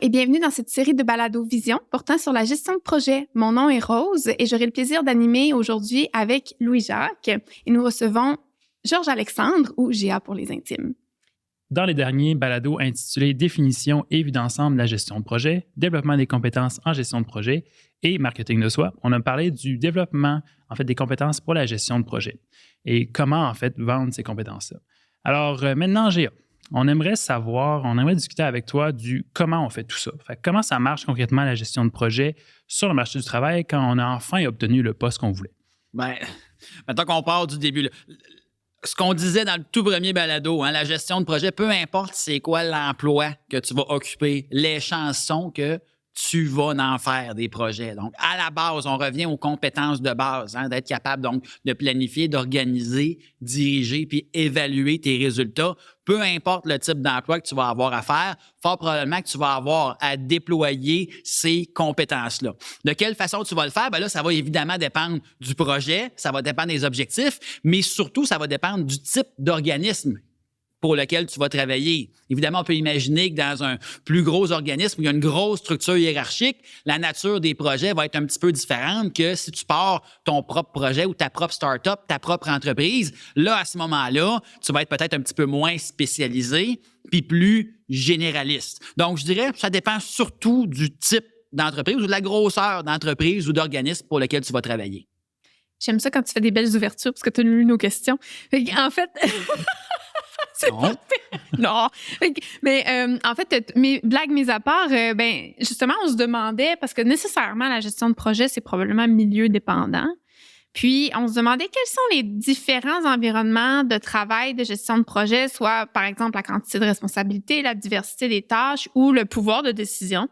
et bienvenue dans cette série de balados Vision portant sur la gestion de projet. Mon nom est Rose et j'aurai le plaisir d'animer aujourd'hui avec Louis-Jacques et nous recevons Georges Alexandre ou GA pour les intimes. Dans les derniers balados intitulés Définition et vue d'ensemble de la gestion de projet, développement des compétences en gestion de projet et marketing de soi, on a parlé du développement des compétences pour la gestion de projet et comment vendre ces compétences-là. Alors maintenant, GA, on aimerait discuter avec toi du comment on fait tout ça. Comment ça marche concrètement la gestion de projet sur le marché du travail quand on a enfin obtenu le poste qu'on voulait? Bien, maintenant qu'on part du début, ce qu'on disait dans le tout premier balado, la gestion de projet, peu importe c'est quoi l'emploi que tu vas occuper, les chances sont que tu vas en faire des projets. Donc, à la base, on revient aux compétences de base, d'être capable donc de planifier, d'organiser, diriger puis évaluer tes résultats. Peu importe le type d'emploi que tu vas avoir à faire, fort probablement que tu vas avoir à déployer ces compétences-là. De quelle façon tu vas le faire? Bien là, ça va évidemment dépendre du projet, ça va dépendre des objectifs, mais surtout, ça va dépendre du type d'organisme pour lequel tu vas travailler. Évidemment, on peut imaginer que dans un plus gros organisme où il y a une grosse structure hiérarchique, la nature des projets va être un petit peu différente que si tu pars ton propre projet ou ta propre start-up, ta propre entreprise. Là, à ce moment-là, tu vas être peut-être un petit peu moins spécialisé puis plus généraliste. Donc, je dirais que ça dépend surtout du type d'entreprise ou de la grosseur d'entreprise ou d'organisme pour lequel tu vas travailler. J'aime ça quand tu fais des belles ouvertures parce que tu as lu nos questions. En fait... C'est non. Non. Mais en fait, mes blagues mises à part, justement, on se demandait, parce que nécessairement, la gestion de projet, c'est probablement milieu dépendant. Puis, on se demandait quels sont les différents environnements de travail de gestion de projet, soit, par exemple, la quantité de responsabilité, la diversité des tâches ou le pouvoir de décision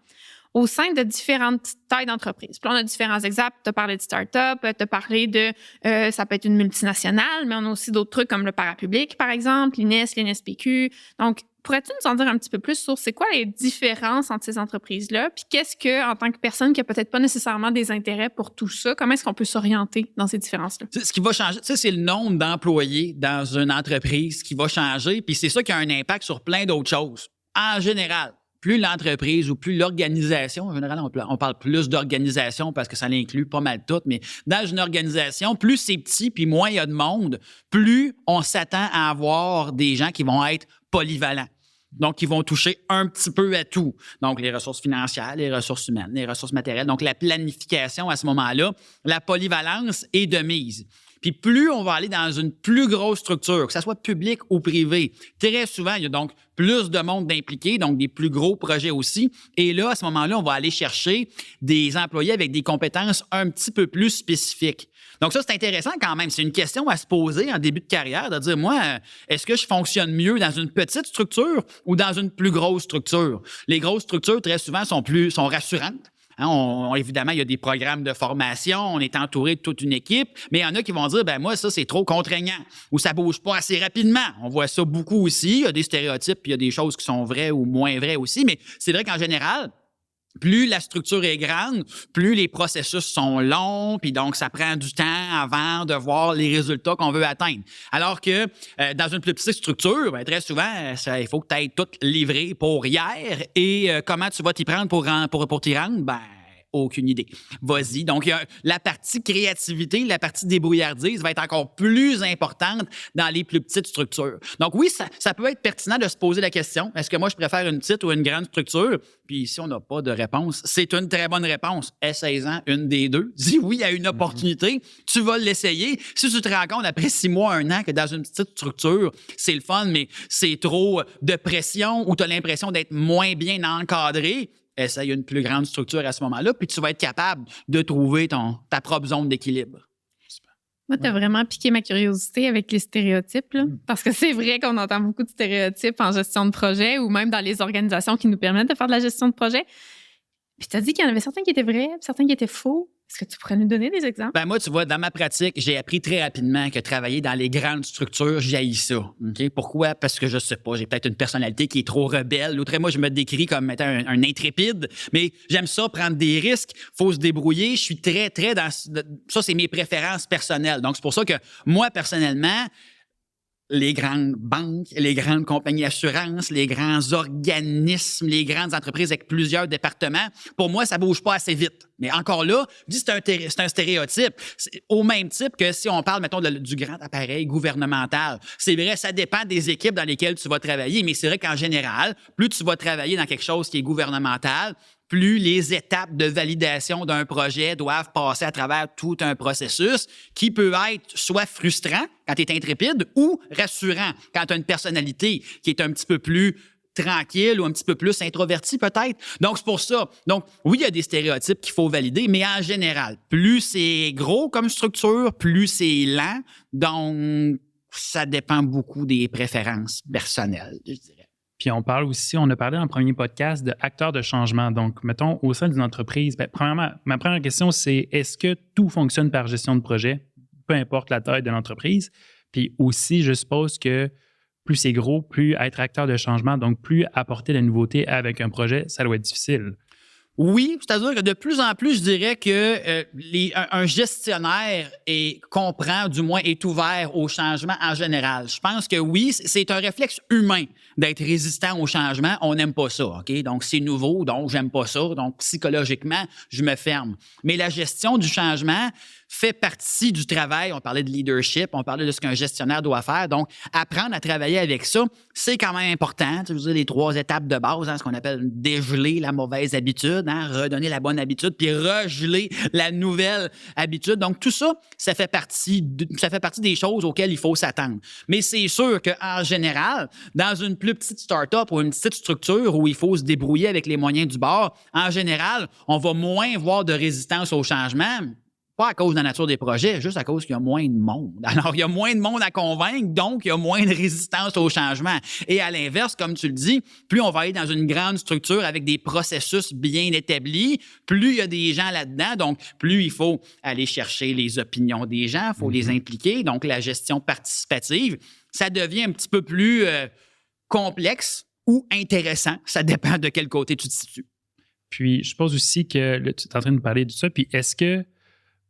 au sein de différentes tailles d'entreprise. Puis là, on a différents exemples. Tu as parlé de start-up, tu as parlé de... ça peut être une multinationale, mais on a aussi d'autres trucs comme le parapublic, par exemple, l'INES, l'INSPQ. Donc, pourrais-tu nous en dire un petit peu plus sur c'est quoi les différences entre ces entreprises-là? Puis qu'est-ce que, en tant que personne qui n'a peut-être pas nécessairement des intérêts pour tout ça, comment est-ce qu'on peut s'orienter dans ces différences-là? Ce qui va changer, c'est le nombre d'employés dans une entreprise qui va changer. Puis c'est ça qui a un impact sur plein d'autres choses. En général, plus l'entreprise ou plus l'organisation, en général, on parle plus d'organisation parce que ça l'inclut pas mal tout, mais dans une organisation, plus c'est petit puis moins il y a de monde, plus on s'attend à avoir des gens qui vont être polyvalents. Donc, ils vont toucher un petit peu à tout. Donc, les ressources financières, les ressources humaines, les ressources matérielles. Donc, la planification à ce moment-là, la polyvalence est de mise. Puis plus on va aller dans une plus grosse structure, que ce soit publique ou privée, très souvent, il y a donc plus de monde d'impliqués, donc des plus gros projets aussi. Et là, à ce moment-là, on va aller chercher des employés avec des compétences un petit peu plus spécifiques. Donc ça, c'est intéressant quand même. C'est une question à se poser en début de carrière, de dire, moi, est-ce que je fonctionne mieux dans une petite structure ou dans une plus grosse structure? Les grosses structures, très souvent, sont rassurantes. Évidemment, il y a des programmes de formation, on est entouré de toute une équipe, mais il y en a qui vont dire, moi, ça, c'est trop contraignant ou ça bouge pas assez rapidement. On voit ça beaucoup aussi. Il y a des stéréotypes, puis il y a des choses qui sont vraies ou moins vraies aussi, mais c'est vrai qu'en général, plus la structure est grande, plus les processus sont longs, puis donc ça prend du temps avant de voir les résultats qu'on veut atteindre. Alors que dans une plus petite structure, très souvent, il faut que tu aies tout livré pour hier. Et comment tu vas t'y prendre pour t'y rendre? Aucune idée. Vas-y. Donc, la partie créativité, la partie débrouillardise va être encore plus importante dans les plus petites structures. Donc, oui, ça peut être pertinent de se poser la question, est-ce que moi, je préfère une petite ou une grande structure? Puis, si on n'a pas de réponse, c'est une très bonne réponse. Essaye-en une des deux. Dis oui à une opportunité. Tu vas l'essayer. Si tu te rends compte après 6 mois, 1 an, que dans une petite structure, c'est le fun, mais c'est trop de pression ou tu as l'impression d'être moins bien encadré, essaye une plus grande structure à ce moment-là, puis tu vas être capable de trouver ta propre zone d'équilibre. Moi, tu as vraiment piqué ma curiosité avec les stéréotypes, là, parce que c'est vrai qu'on entend beaucoup de stéréotypes en gestion de projet ou même dans les organisations qui nous permettent de faire de la gestion de projet. Puis tu as dit qu'il y en avait certains qui étaient vrais, certains qui étaient faux. Est-ce que tu pourrais nous donner des exemples? Moi, tu vois, dans ma pratique, j'ai appris très rapidement que travailler dans les grandes structures, j'haïs ça. Okay? Pourquoi? Parce que je sais pas, j'ai peut-être une personnalité qui est trop rebelle. L'autre, moi, je me décris comme étant un intrépide, mais j'aime ça, prendre des risques, faut se débrouiller. Je suis très, très dans... Ça, c'est mes préférences personnelles. Donc, c'est pour ça que moi, personnellement, les grandes banques, les grandes compagnies d'assurance, les grands organismes, les grandes entreprises avec plusieurs départements. Pour moi, ça bouge pas assez vite. Mais encore là, je dis c'est un stéréotype. C'est au même type que si on parle, mettons, du grand appareil gouvernemental. C'est vrai, ça dépend des équipes dans lesquelles tu vas travailler, mais c'est vrai qu'en général, plus tu vas travailler dans quelque chose qui est gouvernemental, plus les étapes de validation d'un projet doivent passer à travers tout un processus qui peut être soit frustrant quand tu es intrépide ou rassurant quand tu as une personnalité qui est un petit peu plus tranquille ou un petit peu plus introvertie peut-être. Donc, c'est pour ça. Donc, oui, il y a des stéréotypes qu'il faut valider, mais en général, plus c'est gros comme structure, plus c'est lent. Donc, ça dépend beaucoup des préférences personnelles, je dirais. Puis on a parlé dans le premier podcast d'acteurs de changement. Donc, mettons, au sein d'une entreprise, premièrement, ma première question, c'est est-ce que tout fonctionne par gestion de projet, peu importe la taille de l'entreprise? Puis aussi, je suppose que plus c'est gros, plus être acteur de changement, donc plus apporter la nouveauté avec un projet, ça doit être difficile. Oui, c'est-à-dire que de plus en plus, je dirais que un gestionnaire comprend, du moins, est ouvert au changement en général. Je pense que oui, c'est un réflexe humain d'être résistant au changement. On n'aime pas ça, OK? Donc, c'est nouveau, donc j'aime pas ça. Donc, psychologiquement, je me ferme. Mais la gestion du changement fait partie du travail. On parlait de leadership, on parlait de ce qu'un gestionnaire doit faire. Donc, apprendre à travailler avec ça, c'est quand même important. Tu sais, les 3 étapes de base, ce qu'on appelle dégeler la mauvaise habitude, redonner la bonne habitude, puis regeler la nouvelle habitude. Donc, tout ça, ça fait partie des choses auxquelles il faut s'attendre. Mais c'est sûr qu'en général, dans une plus petite start-up ou une petite structure où il faut se débrouiller avec les moyens du bord, en général, on va moins voir de résistance au changement. Pas à cause de la nature des projets, juste à cause qu'il y a moins de monde. Alors, il y a moins de monde à convaincre, donc il y a moins de résistance au changement. Et à l'inverse, comme tu le dis, plus on va aller dans une grande structure avec des processus bien établis, plus il y a des gens là-dedans, donc plus il faut aller chercher les opinions des gens, il faut les impliquer. Donc, la gestion participative, ça devient un petit peu plus complexe ou intéressant. Ça dépend de quel côté tu te situes. Puis, je suppose aussi que là, tu es en train de parler de ça, puis est-ce que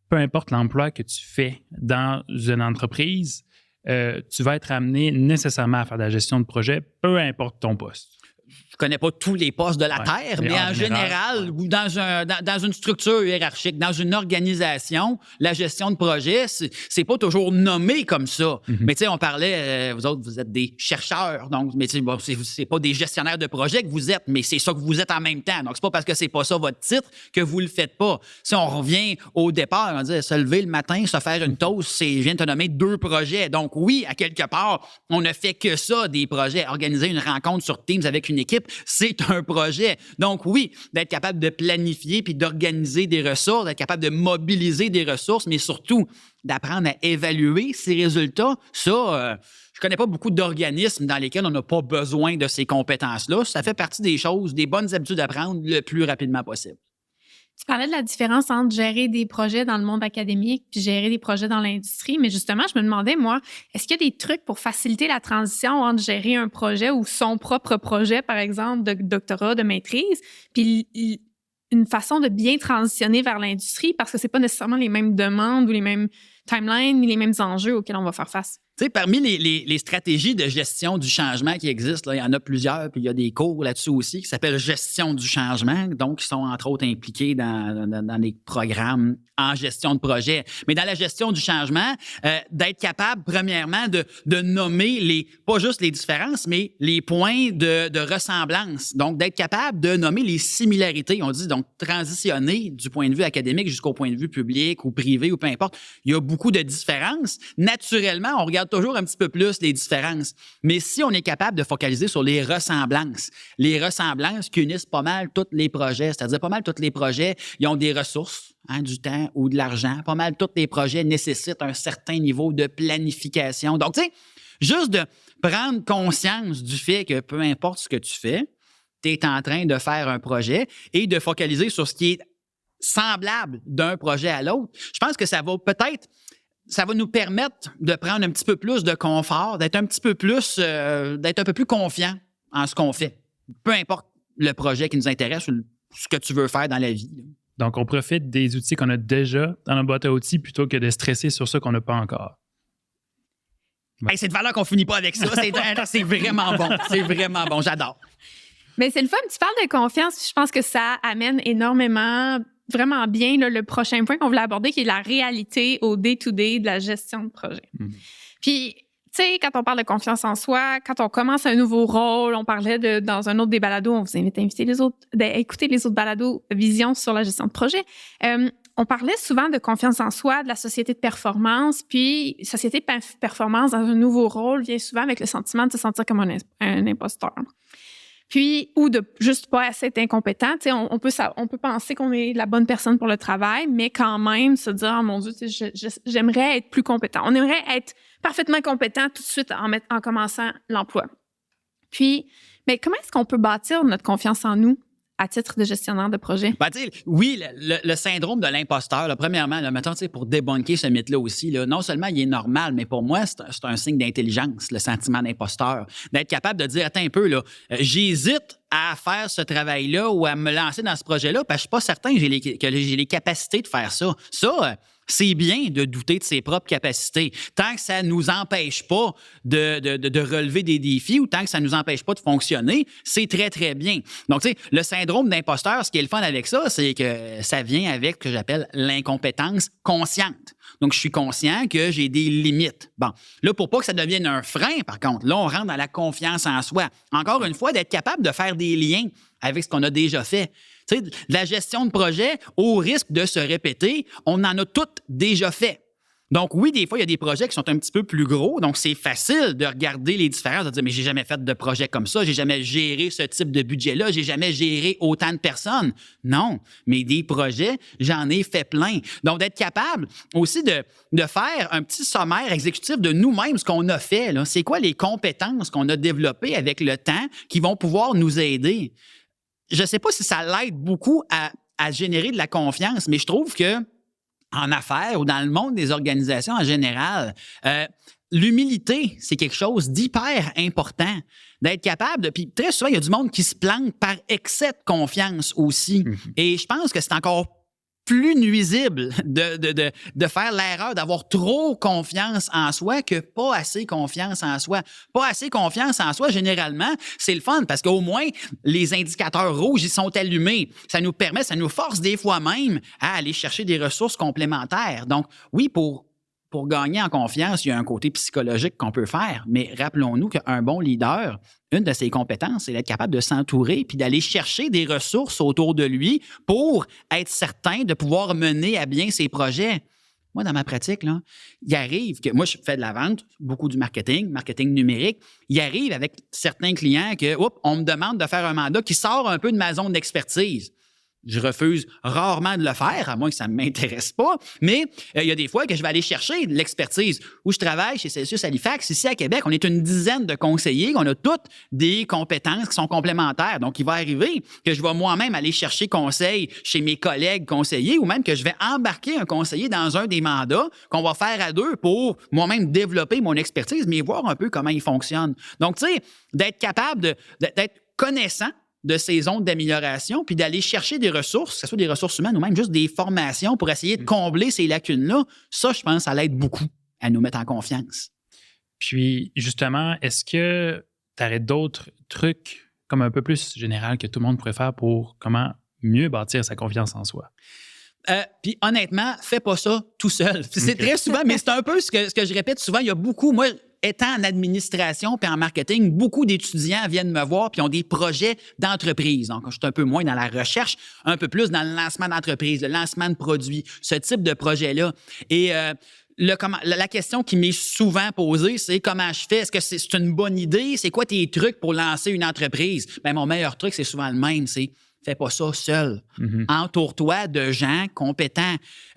peu importe l'emploi que tu fais dans une entreprise, tu vas être amené nécessairement à faire de la gestion de projet, peu importe ton poste. Je connais pas tous les postes de la Terre, mais en général, ou dans une structure hiérarchique, dans une organisation, la gestion de projet, c'est pas toujours nommé comme ça. Mais tu sais, on parlait, vous autres, vous êtes des chercheurs, donc, mais tu sais, c'est pas des gestionnaires de projet que vous êtes, mais c'est ça que vous êtes en même temps. Donc, c'est pas parce que c'est pas ça votre titre que vous le faites pas. Si on revient au départ, on dit se lever le matin, se faire une toast, je viens de te nommer 2 projets. Donc, oui, à quelque part, on ne fait que ça, des projets. Organiser une rencontre sur Teams avec une équipe, c'est un projet. Donc oui, d'être capable de planifier puis d'organiser des ressources, d'être capable de mobiliser des ressources, mais surtout d'apprendre à évaluer ces résultats. Ça, je connais pas beaucoup d'organismes dans lesquels on n'a pas besoin de ces compétences-là. Ça fait partie des choses, des bonnes habitudes à prendre le plus rapidement possible. Tu parlais de la différence entre gérer des projets dans le monde académique puis gérer des projets dans l'industrie, mais justement, je me demandais, moi, est-ce qu'il y a des trucs pour faciliter la transition entre gérer un projet ou son propre projet, par exemple, de doctorat, de maîtrise, puis une façon de bien transitionner vers l'industrie parce que c'est pas nécessairement les mêmes demandes ou les mêmes timelines ni les mêmes enjeux auxquels on va faire face? Tu sais, parmi les stratégies de gestion du changement qui existent, là, il y en a plusieurs, puis il y a des cours là-dessus aussi qui s'appellent gestion du changement, donc qui sont entre autres impliqués dans les programmes en gestion de projet. Mais dans la gestion du changement, d'être capable, premièrement, de nommer pas juste les différences, mais les points de ressemblance. Donc, d'être capable de nommer les similarités. On dit donc transitionner du point de vue académique jusqu'au point de vue public ou privé ou peu importe. Il y a beaucoup de différences. Naturellement, on regarde toujours un petit peu plus les différences. Mais si on est capable de focaliser sur les ressemblances qui unissent pas mal tous les projets, c'est-à-dire pas mal tous les projets, ils ont des ressources, du temps ou de l'argent. Pas mal tous les projets nécessitent un certain niveau de planification. Donc, tu sais, juste de prendre conscience du fait que peu importe ce que tu fais, tu es en train de faire un projet et de focaliser sur ce qui est semblable d'un projet à l'autre, je pense que ça va nous permettre de prendre un petit peu plus de confort, d'être un peu plus confiant en ce qu'on fait. Peu importe le projet qui nous intéresse ou ce que tu veux faire dans la vie. Donc, on profite des outils qu'on a déjà dans la boîte à outils plutôt que de stresser sur ceux qu'on n'a pas encore. Ouais. Hey, c'est de valeur qu'on finit pas avec ça. C'est vraiment bon. C'est vraiment bon. J'adore. Mais c'est le fun. Tu parles de confiance. Je pense que ça amène énormément, vraiment bien le prochain point qu'on voulait aborder, qui est la réalité au day-to-day de la gestion de projet. Puis, tu sais, quand on parle de confiance en soi, quand on commence un nouveau rôle, on parlait dans un autre des balados, on vous invite à écouter les autres balados Vision sur la gestion de projet. On parlait souvent de confiance en soi, de la société de performance, puis société de performance dans un nouveau rôle vient souvent avec le sentiment de se sentir comme un imposteur. Puis, ou de juste pas assez être incompétent. Tu sais, on peut penser qu'on est la bonne personne pour le travail, mais quand même se dire, oh mon Dieu, j'aimerais être plus compétent. On aimerait être parfaitement compétent tout de suite en commençant l'emploi. Puis, mais comment est-ce qu'on peut bâtir notre confiance en nous à titre de gestionnaire de projet? Ben, oui, le syndrome de l'imposteur, là, premièrement, là, mettons, pour débunker ce mythe-là aussi, là, non seulement il est normal, mais pour moi, c'est un signe d'intelligence, le sentiment d'imposteur. D'être capable de dire, attends un peu, là, j'hésite à faire ce travail-là ou à me lancer dans ce projet-là parce que je ne suis pas certain que j'ai les capacités de faire ça. Ça, c'est bien de douter de ses propres capacités. Tant que ça ne nous empêche pas de relever des défis ou tant que ça ne nous empêche pas de fonctionner, c'est très, très bien. Donc, tu sais, le syndrome d'imposteur, ce qui est le fun avec ça, c'est que ça vient avec ce que j'appelle l'incompétence consciente. Donc, je suis conscient que j'ai des limites. Bon, là, pour pas que ça devienne un frein, par contre, là, on rentre dans la confiance en soi. Encore une fois, d'être capable de faire des liens avec ce qu'on a déjà fait. Tu sais, la gestion de projet, au risque de se répéter, on en a toutes déjà fait. Donc, oui, des fois, il y a des projets qui sont un petit peu plus gros. Donc, c'est facile de regarder les différences, de dire, mais j'ai jamais fait de projet comme ça, j'ai jamais géré ce type de budget-là, j'ai jamais géré autant de personnes. Non, mais des projets, j'en ai fait plein. Donc, d'être capable aussi de faire un petit sommaire exécutif de nous-mêmes, ce qu'on a fait, là. C'est quoi les compétences qu'on a développées avec le temps qui vont pouvoir nous aider? Je ne sais pas si ça l'aide beaucoup à générer de la confiance, mais je trouve que en affaires ou dans le monde des organisations en général, l'humilité, c'est quelque chose d'hyper important. D'être capable de... Puis très souvent, il y a du monde qui se plante par excès de confiance aussi. Mm-hmm. Et je pense que c'est encore plus nuisible de faire l'erreur d'avoir trop confiance en soi que pas assez confiance en soi. Pas assez confiance en soi, généralement, c'est le fun parce qu'au moins, les indicateurs rouges, ils sont allumés. Ça nous permet, ça nous force des fois même à aller chercher des ressources complémentaires. Donc, oui, pour gagner en confiance, il y a un côté psychologique qu'on peut faire, mais rappelons-nous qu'un bon leader, une de ses compétences, c'est d'être capable de s'entourer puis d'aller chercher des ressources autour de lui pour être certain de pouvoir mener à bien ses projets. Moi, dans ma pratique, là, il arrive que moi, je fais de la vente, beaucoup du marketing numérique. Il arrive avec certains clients que, on me demande de faire un mandat qui sort un peu de ma zone d'expertise. Je refuse rarement de le faire, à moins que ça ne m'intéresse pas. Mais il y a des fois que je vais aller chercher de l'expertise. Où je travaille chez Celsius Halifax, ici à Québec, on est une dizaine de conseillers. On a toutes des compétences qui sont complémentaires. Donc, il va arriver que je vais moi-même aller chercher conseil chez mes collègues conseillers ou même que je vais embarquer un conseiller dans un des mandats qu'on va faire à deux pour moi-même développer mon expertise, mais voir un peu comment il fonctionne. Donc, tu sais, d'être capable d'être connaissant de ces zones d'amélioration, puis d'aller chercher des ressources, que ce soit des ressources humaines ou même juste des formations pour essayer de combler ces lacunes-là, ça, je pense, ça l'aide beaucoup à nous mettre en confiance. Puis, justement, est-ce que tu aurais d'autres trucs comme un peu plus général que tout le monde pourrait faire pour comment mieux bâtir sa confiance en soi? Puis honnêtement, fais pas ça tout seul. C'est très souvent, mais c'est un peu ce que je répète souvent. Il y a beaucoup, moi, étant en administration puis en marketing, beaucoup d'étudiants viennent me voir puis ont des projets d'entreprise. Donc, je suis un peu moins dans la recherche, un peu plus dans le lancement d'entreprise, le lancement de produits, ce type de projet-là. Et la question qui m'est souvent posée, c'est comment je fais? Est-ce que c'est une bonne idée? C'est quoi tes trucs pour lancer une entreprise? Bien, mon meilleur truc, c'est souvent le même, c'est fais pas ça seul. Mm-hmm. Entoure-toi de gens compétents.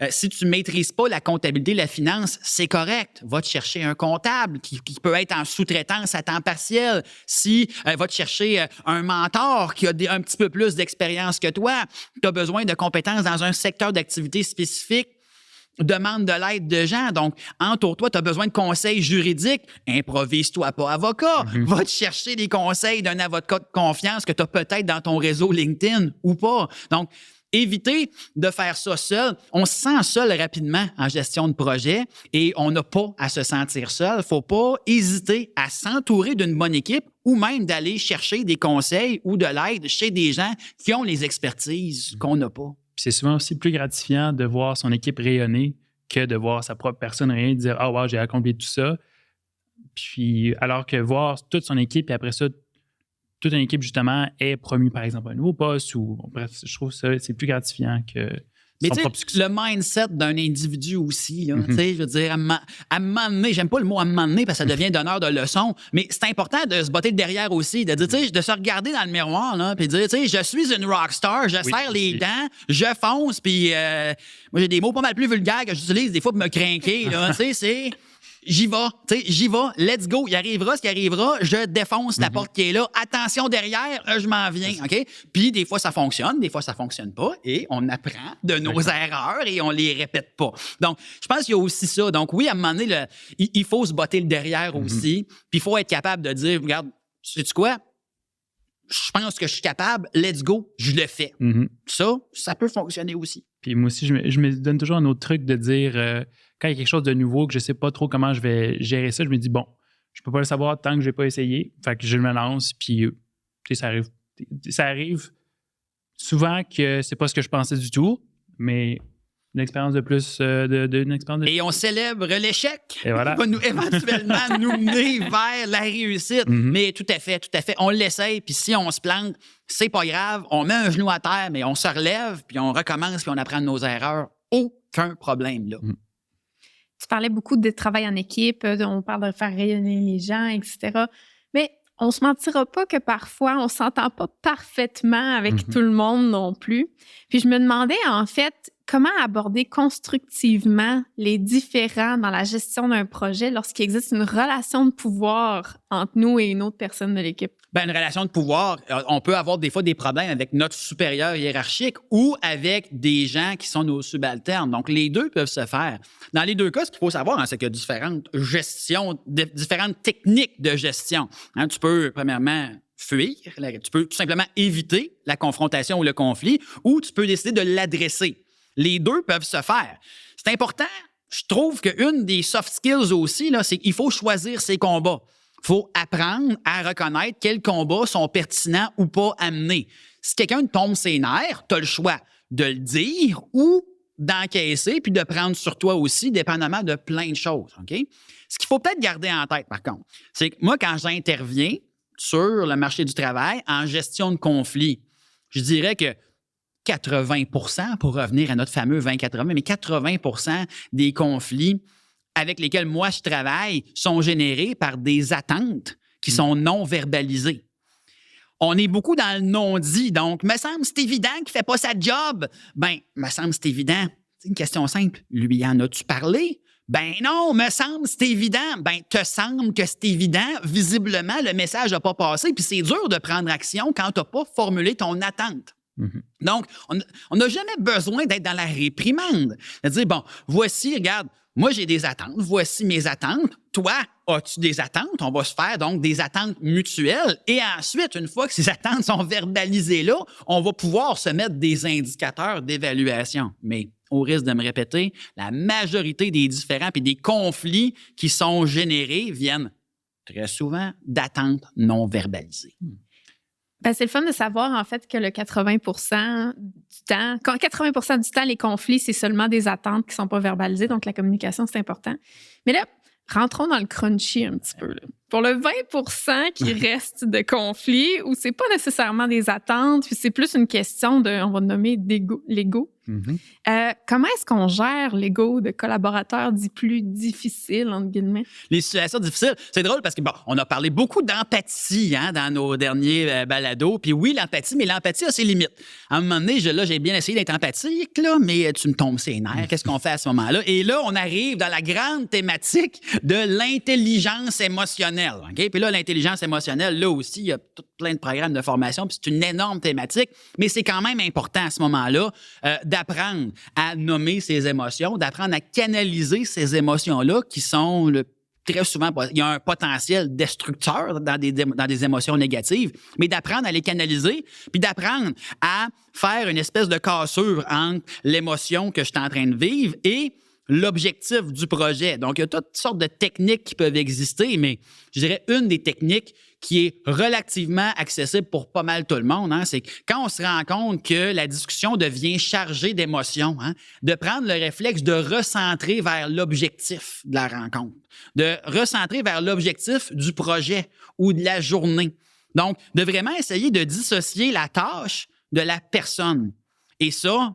Si tu ne maîtrises pas la comptabilité, la finance, c'est correct. Va te chercher un comptable qui peut être en sous-traitance à temps partiel. Va te chercher un mentor qui a un petit peu plus d'expérience que toi. Tu as besoin de compétences dans un secteur d'activité spécifique. Demande de l'aide de gens. Donc, entoure-toi, tu as besoin de conseils juridiques. Improvise-toi pas avocat. Mm-hmm. Va te chercher des conseils d'un avocat de confiance que tu as peut-être dans ton réseau LinkedIn ou pas. Donc, éviter de faire ça seul. On se sent seul rapidement en gestion de projet et on n'a pas à se sentir seul. Il ne faut pas hésiter à s'entourer d'une bonne équipe ou même d'aller chercher des conseils ou de l'aide chez des gens qui ont les expertises qu'on n'a pas. Puis c'est souvent aussi plus gratifiant de voir son équipe rayonner que de voir sa propre personne rayonner, de dire « Ah, wow, j'ai accompli tout ça ». Puis alors que voir toute son équipe et après ça, toute une équipe, justement, est promue, par exemple, à un nouveau poste ou bref, je trouve ça, c'est plus gratifiant que mais son tu propre sais, succès. le mindset d'un individu aussi, là, tu sais, je veux dire, à un moment donné, j'aime pas le mot « à un moment donné » parce que ça devient donneur de leçons, mais c'est important de se botter le derrière aussi, de dire, tu sais, de se regarder dans le miroir, là, puis de dire, tu sais, je suis une rockstar, je serre les dents, je fonce, puis moi, j'ai des mots pas mal plus vulgaires que j'utilise des fois pour me craquer, là, tu sais, c'est... J'y vais, let's go, il arrivera ce qui arrivera, je défonce la porte qui est là, attention derrière, je m'en viens, OK? Puis des fois, ça fonctionne, des fois, ça fonctionne pas, et on apprend de nos erreurs et on les répète pas. Donc, je pense qu'il y a aussi ça. Donc oui, à un moment donné, il faut se botter le derrière aussi, puis il faut être capable de dire, regarde, sais-tu quoi? Je pense que je suis capable, let's go, je le fais. Ça peut fonctionner aussi. Puis moi aussi, je me donne toujours un autre truc de dire, quand il y a quelque chose de nouveau, que je ne sais pas trop comment je vais gérer ça, je me dis, bon, je ne peux pas le savoir tant que je n'ai pas essayé. Fait que je me lance, puis tu sais, ça arrive souvent que c'est pas ce que je pensais du tout, mais une expérience de plus, une expérience de... Et on célèbre l'échec Et voilà. qui va éventuellement nous mener vers la réussite. Mais tout à fait. On l'essaye, puis si on se plante, c'est pas grave. On met un genou à terre, mais on se relève, puis on recommence, puis on apprend de nos erreurs. Aucun problème, là. Tu parlais beaucoup de travail en équipe, on parle de faire rayonner les gens, etc. Mais on se mentira pas que parfois, on s'entend pas parfaitement avec tout le monde non plus. Puis je me demandais, en fait, comment aborder constructivement les différends dans la gestion d'un projet lorsqu'il existe une relation de pouvoir entre nous et une autre personne de l'équipe? Ben, une relation de pouvoir, on peut avoir des fois des problèmes avec notre supérieur hiérarchique ou avec des gens qui sont nos subalternes. Donc, les deux peuvent se faire. Dans les deux cas, ce qu'il faut savoir, c'est qu'il y a différentes techniques de gestion. Tu peux, premièrement, fuir, tu peux tout simplement éviter la confrontation ou le conflit, ou tu peux décider de l'adresser. Les deux peuvent se faire. C'est important, je trouve qu'une des soft skills aussi, là, c'est qu'il faut choisir ses combats. Il faut apprendre à reconnaître quels combats sont pertinents ou pas à mener. Si quelqu'un te tombe ses nerfs, tu as le choix de le dire ou d'encaisser puis de prendre sur toi aussi, dépendamment de plein de choses. OK? Ce qu'il faut peut-être garder en tête, par contre, c'est que moi, quand j'interviens sur le marché du travail en gestion de conflit, je dirais que 80 %, pour revenir à notre fameux 20-80, mais 80 % des conflits avec lesquels moi je travaille sont générés par des attentes qui sont non verbalisées. On est beaucoup dans le non-dit, donc, me semble c'est évident qu'il ne fait pas sa job. Ben, me semble c'est évident. C'est une question simple. Lui, en as-tu parlé? Ben non, me semble c'est évident. Ben, te semble que c'est évident. Visiblement, le message n'a pas passé, puis c'est dur de prendre action quand tu n'as pas formulé ton attente. Donc, on n'a jamais besoin d'être dans la réprimande. De dire, bon, voici, regarde, moi, j'ai des attentes. Voici mes attentes. Toi, as-tu des attentes? On va se faire donc des attentes mutuelles. Et ensuite, une fois que ces attentes sont verbalisées là, on va pouvoir se mettre des indicateurs d'évaluation. Mais au risque de me répéter, la majorité des différends et des conflits qui sont générés viennent très souvent d'attentes non verbalisées. Ben, c'est le fun de savoir, en fait, que le 80 % du temps, quand 80 % du temps, les conflits, c'est seulement des attentes qui ne sont pas verbalisées. Donc, la communication, c'est important. Mais là, rentrons dans le crunchy un petit peu. Là. Pour le 20 % qui reste de conflits, où c'est pas nécessairement des attentes, puis c'est plus une question de, on va nommer l'ego. Comment est-ce qu'on gère l'ego de collaborateurs dit plus difficile, entre guillemets? Les situations difficiles, c'est drôle parce que, bon, on a parlé beaucoup d'empathie dans nos derniers balados. Puis oui, l'empathie, mais l'empathie a ses limites. À un moment donné, j'ai bien essayé d'être empathique, là, mais tu me tombes ses nerfs. Qu'est-ce qu'on fait à ce moment-là? Et là, on arrive dans la grande thématique de l'intelligence émotionnelle. Okay? Puis là, l'intelligence émotionnelle, là aussi, il y a plein de programmes de formation, puis c'est une énorme thématique, mais c'est quand même important à ce moment-là d'apprendre à nommer ses émotions, d'apprendre à canaliser ces émotions-là qui sont très souvent, il y a un potentiel destructeur dans des émotions négatives, mais d'apprendre à les canaliser, puis d'apprendre à faire une espèce de cassure entre l'émotion que je suis en train de vivre et l'objectif du projet. Donc, il y a toutes sortes de techniques qui peuvent exister, mais je dirais une des techniques qui est relativement accessible pour pas mal tout le monde, hein, c'est quand on se rend compte que la discussion devient chargée d'émotions, hein, de prendre le réflexe de recentrer vers l'objectif de la rencontre, de recentrer vers l'objectif du projet ou de la journée. Donc, de vraiment essayer de dissocier la tâche de la personne. Et ça,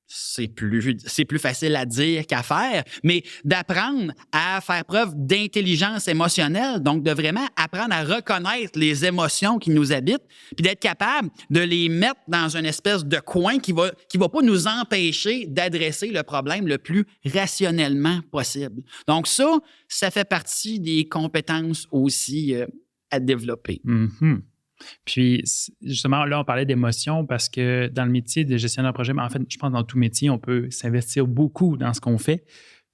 c'est plus facile à dire qu'à faire, mais d'apprendre à faire preuve d'intelligence émotionnelle, donc de vraiment apprendre à reconnaître les émotions qui nous habitent, puis d'être capable de les mettre dans une espèce de coin qui va pas nous empêcher d'adresser le problème le plus rationnellement possible. Donc ça fait partie des compétences aussi à développer. Mm-hmm. Puis, justement, là, on parlait d'émotion parce que dans le métier de gestionnaire de projet, mais en fait, je pense que dans tout métier, on peut s'investir beaucoup dans ce qu'on fait.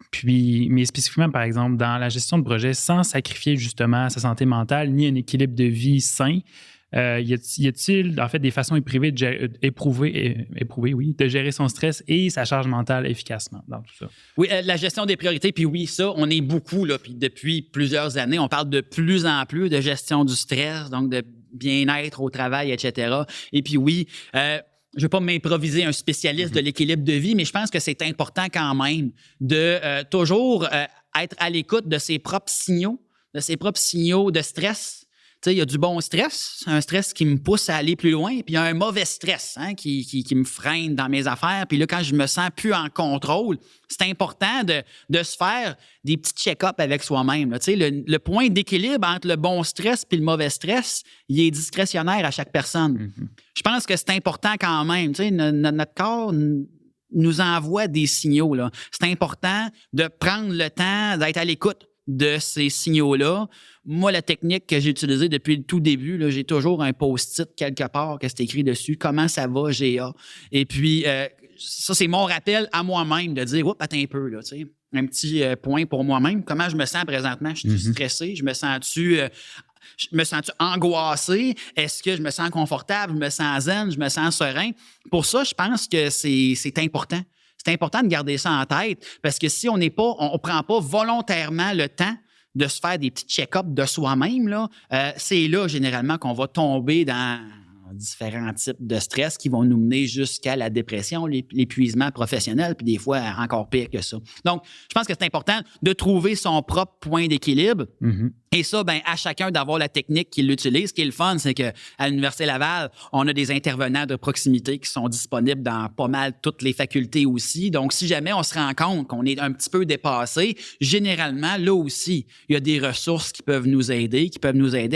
Puis, mais spécifiquement, par exemple, dans la gestion de projet, sans sacrifier justement sa santé mentale ni un équilibre de vie sain, y a-t-il, en fait, des façons éprouvées de gérer son stress et sa charge mentale efficacement dans tout ça? Oui, la gestion des priorités, puis oui, ça, on est beaucoup, là, puis depuis plusieurs années, on parle de plus en plus de gestion du stress, donc de bien-être au travail, etc. Et puis oui, je ne veux pas m'improviser un spécialiste de l'équilibre de vie, mais je pense que c'est important quand même de toujours être à l'écoute de ses propres signaux de stress. Tu sais, il y a du bon stress, un stress qui me pousse à aller plus loin, puis il y a un mauvais stress qui me freine dans mes affaires. Puis là, quand je me sens plus en contrôle, c'est important de se faire des petits check-ups avec soi-même. Là. Tu sais, le point d'équilibre entre le bon stress et le mauvais stress, il est discrétionnaire à chaque personne. Mm-hmm. Je pense que c'est important quand même. Tu sais, notre corps nous envoie des signaux. Là. C'est important de prendre le temps d'être à l'écoute de ces signaux-là. Moi, la technique que j'ai utilisée depuis le tout début, là, j'ai toujours un post-it quelque part que c'est écrit dessus « Comment ça va, GA? » Et puis, ça, c'est mon rappel à moi-même de dire « Oups, attends un peu, là, tu sais, un petit point pour moi-même. Comment je me sens présentement? Je suis stressé? Je me sens-tu angoissé? Est-ce que je me sens confortable? Je me sens zen? Je me sens serein? » Pour ça, je pense que c'est important. C'est important de garder ça en tête parce que si on prend pas volontairement le temps de se faire des petits check-ups de soi-même, là, c'est là généralement qu'on va tomber dans différents types de stress qui vont nous mener jusqu'à la dépression, l'épuisement professionnel, puis des fois encore pire que ça. Donc, je pense que c'est important de trouver son propre point d'équilibre. Mm-hmm. Et ça, ben, à chacun d'avoir la technique qu'il utilise. Ce qui est le fun, c'est qu'à l'Université Laval, on a des intervenants de proximité qui sont disponibles dans pas mal toutes les facultés aussi. Donc, si jamais on se rend compte qu'on est un petit peu dépassé, généralement, là aussi, il y a des ressources qui peuvent nous aider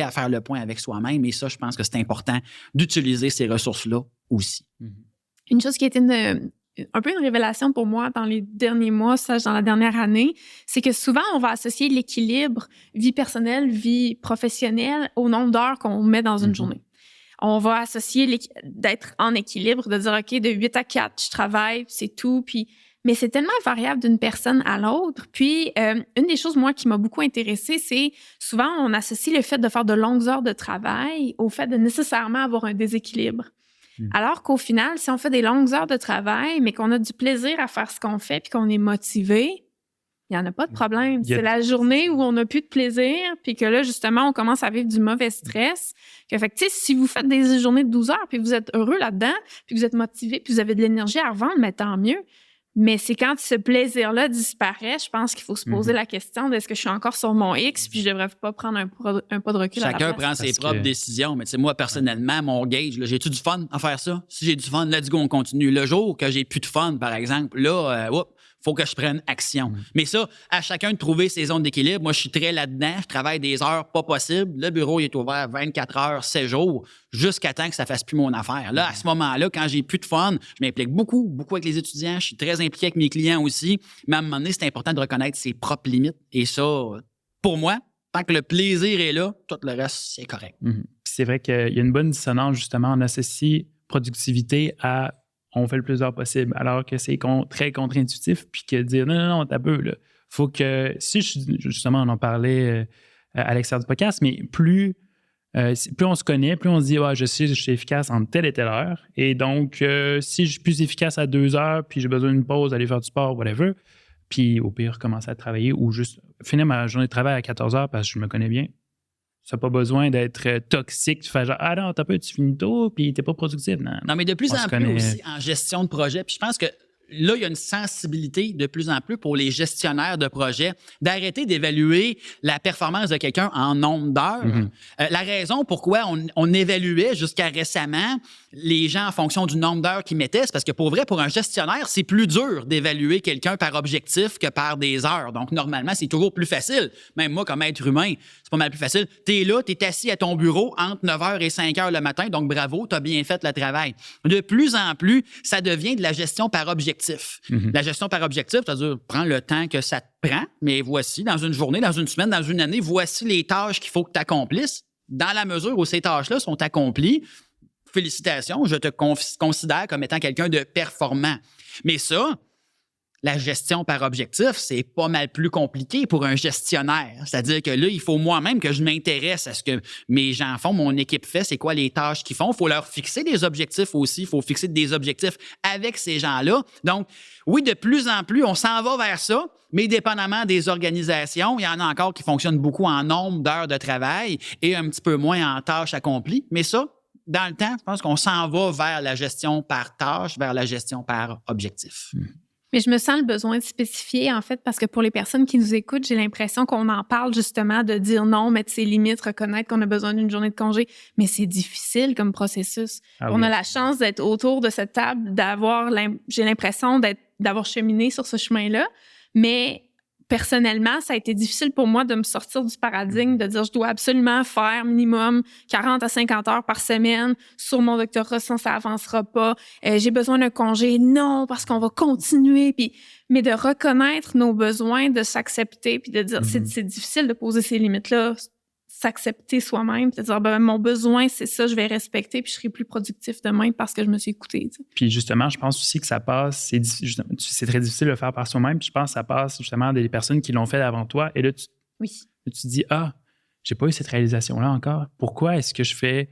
à faire le point avec soi-même. Et ça, je pense que c'est important d'utiliser ces ressources-là aussi. Une chose qui a été un peu une révélation pour moi dans les derniers mois, dans la dernière année, c'est que souvent, on va associer l'équilibre vie personnelle, vie professionnelle au nombre d'heures qu'on met dans une journée. On va associer d'être en équilibre, de dire, OK, de 8 à 4, je travaille, c'est tout. Mais c'est tellement variable d'une personne à l'autre. Puis, une des choses, moi, qui m'a beaucoup intéressée, c'est souvent, on associe le fait de faire de longues heures de travail au fait de nécessairement avoir un déséquilibre. Alors qu'au final, si on fait des longues heures de travail, mais qu'on a du plaisir à faire ce qu'on fait puis qu'on est motivé, il n'y en a pas de problème. C'est la journée où on n'a plus de plaisir puis que là, justement, on commence à vivre du mauvais stress. Fait que, tu sais, si vous faites des journées de 12 heures puis vous êtes heureux là-dedans puis vous êtes motivé puis vous avez de l'énergie à revendre, mais tant mieux. Mais c'est quand ce plaisir-là disparaît, je pense qu'il faut se poser la question de est-ce que je suis encore sur mon X puis je devrais pas prendre un pas de recul. Chacun prend ses propres décisions. Mais tu sais, moi, personnellement, mon gauge, là, j'ai-tu du fun à faire ça? Si j'ai du fun, let's go, on continue. Le jour que j'ai plus de fun, par exemple, là, faut que je prenne action. Mais ça, à chacun de trouver ses zones d'équilibre. Moi, je suis très là-dedans. Je travaille des heures pas possibles. Le bureau, il est ouvert 24 heures, 7 jours, jusqu'à temps que ça fasse plus mon affaire. Là, à ce moment-là, quand j'ai plus de fun, je m'implique beaucoup avec les étudiants. Je suis très impliqué avec mes clients aussi. Mais à un moment donné, c'est important de reconnaître ses propres limites. Et ça, pour moi, tant que le plaisir est là, tout le reste, c'est correct. C'est vrai qu'il y a une bonne dissonance, justement. On associe productivité à on fait le plus d'heures possible, alors que c'est très contre-intuitif, puis que dire non, t'as peu, là. faut que, justement, on en parlait à l'extérieur du podcast, mais plus on se connaît, plus on se dit, je sais, je suis efficace en telle et telle heure. Et donc, si je suis plus efficace à 2 heures, puis j'ai besoin d'une pause, aller faire du sport, whatever, puis au pire, commencer à travailler ou juste finir ma journée de travail à 14 heures parce que je me connais bien. Ça n'a pas besoin d'être toxique. Tu fais genre, non, t'as pas, tu finis tôt, puis t'es pas productif. Non, mais de plus en plus aussi en gestion de projet. Puis je pense que là, il y a une sensibilité de plus en plus pour les gestionnaires de projets d'arrêter d'évaluer la performance de quelqu'un en nombre d'heures. Mm-hmm. La raison pourquoi on évaluait jusqu'à récemment les gens en fonction du nombre d'heures qu'ils mettaient, c'est parce que pour vrai, pour un gestionnaire, c'est plus dur d'évaluer quelqu'un par objectif que par des heures. Donc, normalement, c'est toujours plus facile. Même moi, comme être humain, c'est pas mal plus facile. T'es là, t'es assis à ton bureau entre 9h et 5h le matin, donc bravo, t'as bien fait le travail. De plus en plus, ça devient de la gestion par objectif. Mm-hmm. La gestion par objectif, c'est-à-dire prends le temps que ça te prend, mais voici, dans une journée, dans une semaine, dans une année, voici les tâches qu'il faut que tu accomplisses. Dans la mesure où ces tâches-là sont accomplies, félicitations, je te considère comme étant quelqu'un de performant. Mais ça, la gestion par objectif, c'est pas mal plus compliqué pour un gestionnaire. C'est-à-dire que là, il faut moi-même que je m'intéresse à ce que mes gens font, mon équipe fait, c'est quoi les tâches qu'ils font. Il faut leur fixer des objectifs aussi. Il faut fixer des objectifs avec ces gens-là. Donc, oui, de plus en plus, on s'en va vers ça, mais dépendamment des organisations, il y en a encore qui fonctionnent beaucoup en nombre d'heures de travail et un petit peu moins en tâches accomplies. Mais ça, dans le temps, je pense qu'on s'en va vers la gestion par tâche, vers la gestion par objectif. Mais je me sens le besoin de spécifier, en fait, parce que pour les personnes qui nous écoutent, j'ai l'impression qu'on en parle justement de dire non, mettre ses limites, reconnaître qu'on a besoin d'une journée de congé. Mais c'est difficile comme processus. On a la chance d'être autour de cette table, j'ai l'impression d'avoir cheminé sur ce chemin-là. Mais personnellement, ça a été difficile pour moi de me sortir du paradigme, de dire je dois absolument faire minimum 40 à 50 heures par semaine sur mon doctorat, sinon ça avancera pas. J'ai besoin d'un congé. Non, parce qu'on va continuer. Mais de reconnaître nos besoins, de s'accepter, puis de dire c'est difficile de poser ces limites-là, s'accepter soi-même, puis de dire mon besoin, c'est ça, je vais respecter, puis je serai plus productif demain parce que je me suis écouté. Tu sais. Puis justement, je pense aussi que ça passe, c'est très difficile de le faire par soi-même, puis je pense que ça passe justement des personnes qui l'ont fait avant toi, et là, tu te dis, j'ai pas eu cette réalisation-là encore. Pourquoi est-ce que je fais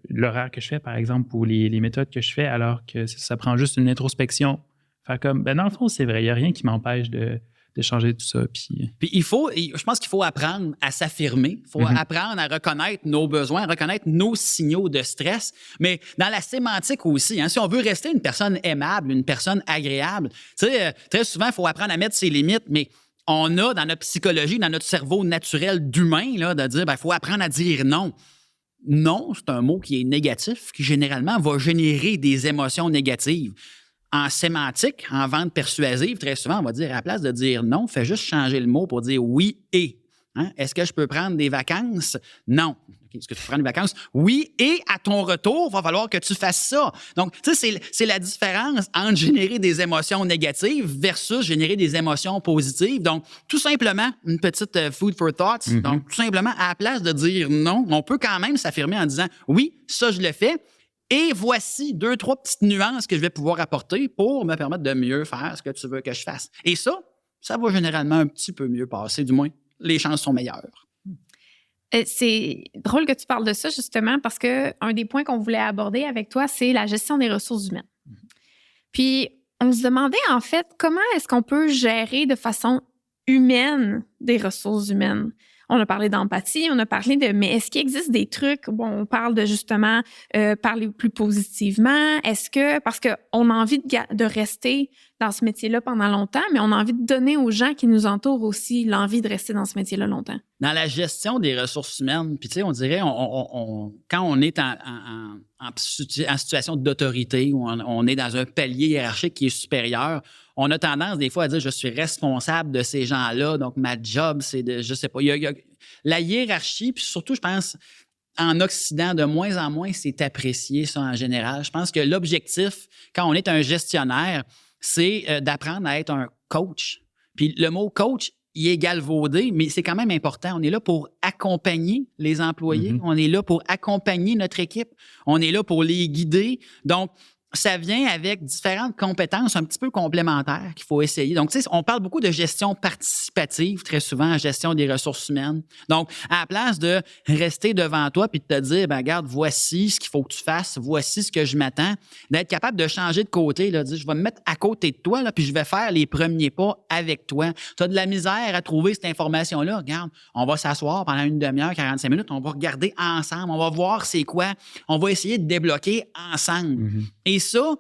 l'horaire que je fais, par exemple, ou les méthodes que je fais, alors que ça prend juste une introspection. Faire comme, dans le fond, c'est vrai, il n'y a rien qui m'empêche de changer tout ça. Puis je pense qu'il faut apprendre à s'affirmer. Il faut apprendre à reconnaître nos besoins, à reconnaître nos signaux de stress. Mais dans la sémantique aussi, si on veut rester une personne aimable, une personne agréable, tu sais, très souvent, il faut apprendre à mettre ses limites, mais on a dans notre psychologie, dans notre cerveau naturel d'humain, là, de dire, il faut apprendre à dire non. Non, c'est un mot qui est négatif, qui généralement va générer des émotions négatives. En sémantique, en vente persuasive, très souvent, on va dire, à la place de dire non, fais juste changer le mot pour dire oui et. Est-ce que je peux prendre des vacances? Non. Est-ce que tu peux prendre des vacances? Oui, et à ton retour, il va falloir que tu fasses ça. Donc, tu sais, c'est la différence entre générer des émotions négatives versus générer des émotions positives. Donc, tout simplement, une petite food for thoughts. Donc, tout simplement, à la place de dire non, on peut quand même s'affirmer en disant oui, ça, je le fais. Et voici 2-3 petites nuances que je vais pouvoir apporter pour me permettre de mieux faire ce que tu veux que je fasse. Et ça va généralement un petit peu mieux passer, du moins, les chances sont meilleures. C'est drôle que tu parles de ça, justement, parce qu'un des points qu'on voulait aborder avec toi, c'est la gestion des ressources humaines. Puis, on se demandait, en fait, comment est-ce qu'on peut gérer de façon humaine des ressources humaines? On a parlé d'empathie, on a parlé mais est-ce qu'il existe des trucs, on parle de justement parler plus positivement, parce qu'on a envie de rester dans ce métier-là pendant longtemps, mais on a envie de donner aux gens qui nous entourent aussi l'envie de rester dans ce métier-là longtemps. Dans la gestion des ressources humaines, puis tu sais, on dirait, quand on est en situation d'autorité, ou on est dans un palier hiérarchique qui est supérieur, on a tendance des fois à dire je suis responsable de ces gens-là, donc ma job, c'est de, je sais pas, il y a la hiérarchie, puis surtout, je pense, en Occident, de moins en moins, c'est apprécié, ça, en général. Je pense que l'objectif, quand on est un gestionnaire, c'est d'apprendre à être un coach. Puis le mot coach, il est galvaudé, mais c'est quand même important. On est là pour accompagner les employés. On est là pour accompagner notre équipe. On est là pour les guider. Donc, ça vient avec différentes compétences un petit peu complémentaires qu'il faut essayer. Donc, tu sais, on parle beaucoup de gestion participative, très souvent, gestion des ressources humaines. Donc, à la place de rester devant toi puis de te dire, ben regarde, voici ce qu'il faut que tu fasses, voici ce que je m'attends, d'être capable de changer de côté, là, de dire, je vais me mettre à côté de toi, là, puis je vais faire les premiers pas avec toi. Tu as de la misère à trouver cette information-là. Regarde, on va s'asseoir pendant une demi-heure, 45 minutes, on va regarder ensemble, on va voir c'est quoi, on va essayer de débloquer ensemble. Et ça,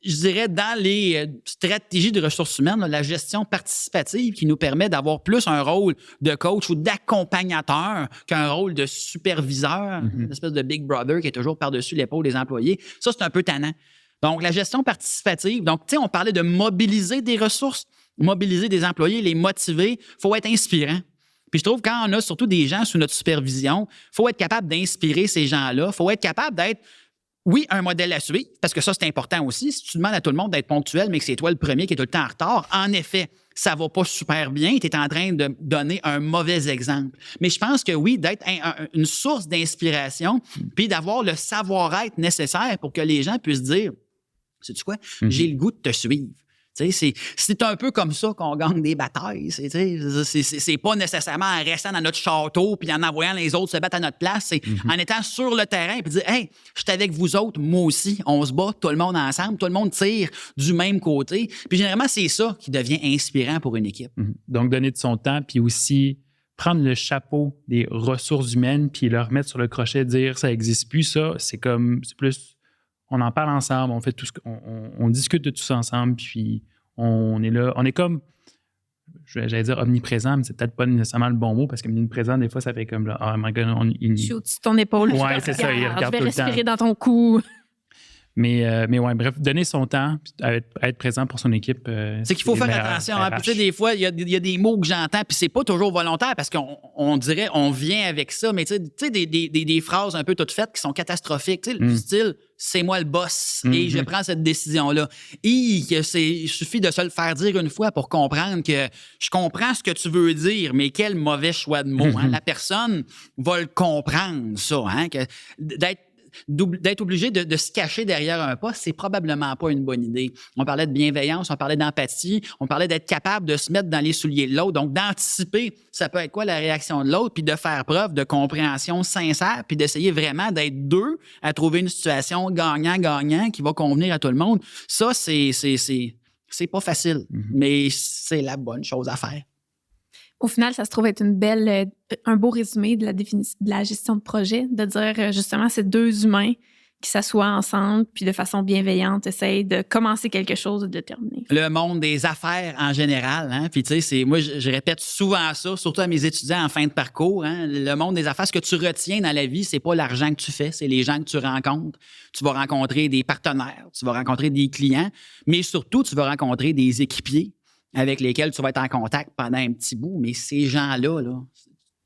je dirais, dans les stratégies de ressources humaines, là, la gestion participative qui nous permet d'avoir plus un rôle de coach ou d'accompagnateur qu'un rôle de superviseur, une espèce de big brother qui est toujours par-dessus l'épaule des employés. Ça, c'est un peu tannant. Donc, la gestion participative, donc, tu sais, on parlait de mobiliser des ressources, mobiliser des employés, les motiver. Il faut être inspirant. Puis je trouve quand on a surtout des gens sous notre supervision, il faut être capable d'inspirer ces gens-là. Il faut être capable d'être, oui, un modèle à suivre, parce que ça, c'est important aussi. Si tu demandes à tout le monde d'être ponctuel, mais que c'est toi le premier qui est tout le temps en retard, en effet, ça va pas super bien. Tu es en train de donner un mauvais exemple. Mais je pense que oui, d'être une source d'inspiration, puis d'avoir le savoir-être nécessaire pour que les gens puissent dire, sais-tu quoi, j'ai le goût de te suivre. C'est un peu comme ça qu'on gagne des batailles. C'est pas nécessairement en restant dans notre château puis en envoyant les autres se battre à notre place. C'est en étant sur le terrain puis dire, hey, je suis avec vous autres, moi aussi, on se bat, tout le monde ensemble, tout le monde tire du même côté. Puis généralement, c'est ça qui devient inspirant pour une équipe. Donc, donner de son temps puis aussi prendre le chapeau des ressources humaines puis le remettre sur le crochet, dire ça n'existe plus, ça, c'est plus. On en parle ensemble, on fait tout on discute de tout ça ensemble, puis on est là. On est comme, j'allais dire omniprésent, mais c'est peut-être pas nécessairement le bon mot, parce que omniprésent, des fois, ça fait comme, oh my God, je suis au-dessus de ton épaule. Ouais, c'est ça, il regarde tout le temps. Je vais respirer dans ton cou. Mais ouais, bref, donner son temps, être présent pour son équipe. C'est qu'il faut faire attention. Hein? Puis, tu sais, des fois, il y a des mots que j'entends, puis c'est pas toujours volontaire parce qu'on dirait, on vient avec ça, mais tu sais, des phrases un peu toutes faites qui sont catastrophiques. Tu sais, du style, c'est moi le boss et je prends cette décision-là. Il suffit de se le faire dire une fois pour comprendre que je comprends ce que tu veux dire, mais quel mauvais choix de mots. Hein? La personne va le comprendre, ça. Hein? D'être obligé de se cacher derrière un poste, c'est probablement pas une bonne idée. On parlait de bienveillance, on parlait d'empathie, on parlait d'être capable de se mettre dans les souliers de l'autre, donc d'anticiper ça peut être quoi la réaction de l'autre, puis de faire preuve de compréhension sincère, puis d'essayer vraiment d'être deux à trouver une situation gagnant-gagnant qui va convenir à tout le monde. Ça, c'est pas facile, mais c'est la bonne chose à faire. Au final, ça se trouve être un beau résumé de la gestion de projet, de dire justement, c'est deux humains qui s'assoient ensemble, puis de façon bienveillante, essayent de commencer quelque chose de terminer. Le monde des affaires en général, hein? Puis tu sais, moi, je répète souvent ça, surtout à mes étudiants en fin de parcours. Hein? Le monde des affaires, ce que tu retiens dans la vie, c'est pas l'argent que tu fais, c'est les gens que tu rencontres. Tu vas rencontrer des partenaires, tu vas rencontrer des clients, mais surtout, tu vas rencontrer des équipiers avec lesquels tu vas être en contact pendant un petit bout. Mais ces gens-là,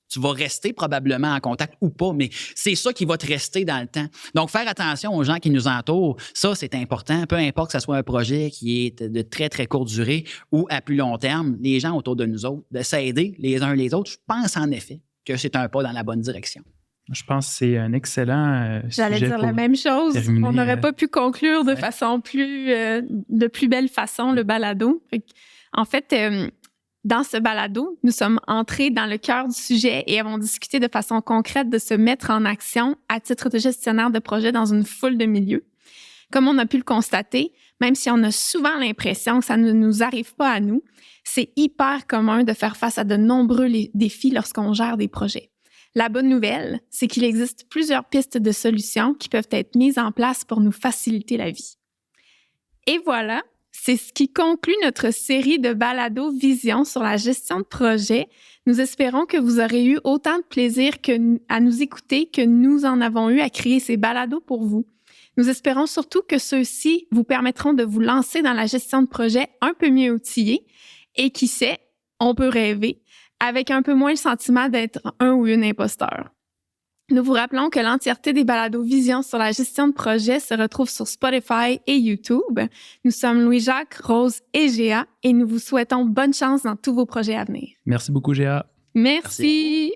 tu vas rester probablement en contact ou pas, mais c'est ça qui va te rester dans le temps. Donc, faire attention aux gens qui nous entourent, ça, c'est important. Peu importe que ce soit un projet qui est de très, très courte durée ou à plus long terme, les gens autour de nous autres, de s'aider les uns les autres, je pense en effet que c'est un pas dans la bonne direction. Je pense que c'est un excellent J'allais sujet dire la même chose. terminer, on n'aurait pas pu conclure de façon de plus belle façon le balado. En fait, dans ce balado, nous sommes entrés dans le cœur du sujet et avons discuté de façon concrète de se mettre en action à titre de gestionnaire de projet dans une foule de milieux. Comme on a pu le constater, même si on a souvent l'impression que ça ne nous arrive pas à nous, c'est hyper commun de faire face à de nombreux défis lorsqu'on gère des projets. La bonne nouvelle, c'est qu'il existe plusieurs pistes de solutions qui peuvent être mises en place pour nous faciliter la vie. Et voilà, c'est ce qui conclut notre série de balados Vision sur la gestion de projet. Nous espérons que vous aurez eu autant de plaisir à nous écouter que nous en avons eu à créer ces balados pour vous. Nous espérons surtout que ceux-ci vous permettront de vous lancer dans la gestion de projet un peu mieux outillé et qui sait, on peut rêver, avec un peu moins le sentiment d'être un ou une imposteur. Nous vous rappelons que l'entièreté des balados Vision sur la gestion de projet se retrouve sur Spotify et YouTube. Nous sommes Louis-Jacques, Rose et Géa et nous vous souhaitons bonne chance dans tous vos projets à venir. Merci beaucoup, Géa. Merci.